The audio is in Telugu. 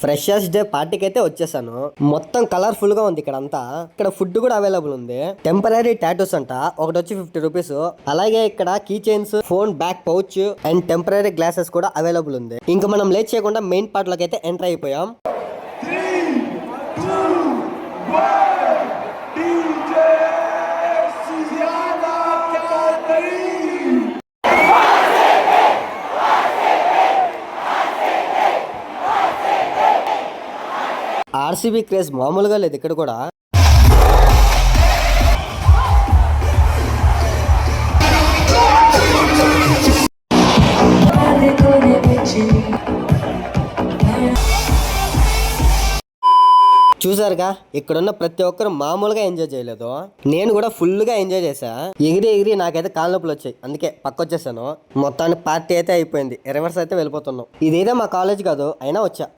ఫ్రెషర్స్ డే పార్టీకి అయితే వచ్చేసాను. మొత్తం కలర్ఫుల్ గా ఉంది ఇక్కడ అంతా. ఇక్కడ ఫుడ్ కూడా అవైలబుల్ ఉంది. టెంపరీ టాటూస్ అంట, ఒకటి వచ్చి 50 రూపీస్. అలాగే ఇక్కడ key chains, phone back pouch and tempered glasses కూడా అవైలబుల్ ఉంది. ఇంకా మనం లేట్ చేయకుండా మెయిన్ పార్ట్ లోకి అయితే ఎంటర్ అయిపోయాం. ఆర్సీబీ క్రేజ్ మామూలుగా లేదు ఇక్కడ కూడా. చూసారుగా, ఇక్కడున్న ప్రతి ఒక్కరు మామూలుగా ఎంజాయ్ చేయలేదు. నేను కూడా ఫుల్ గా ఎంజాయ్ చేశా. ఎగిరి నాకైతే కాళ్ళ నొప్పులు వచ్చాయి, అందుకే పక్కొచ్చేసాను. మొత్తానికి పార్టీ అయితే అయిపోయింది. రివర్స్ అయితే వెళ్ళిపోతున్నాం. ఇదేదో మా కాలేజ్ కాదు, అయినా వచ్చా.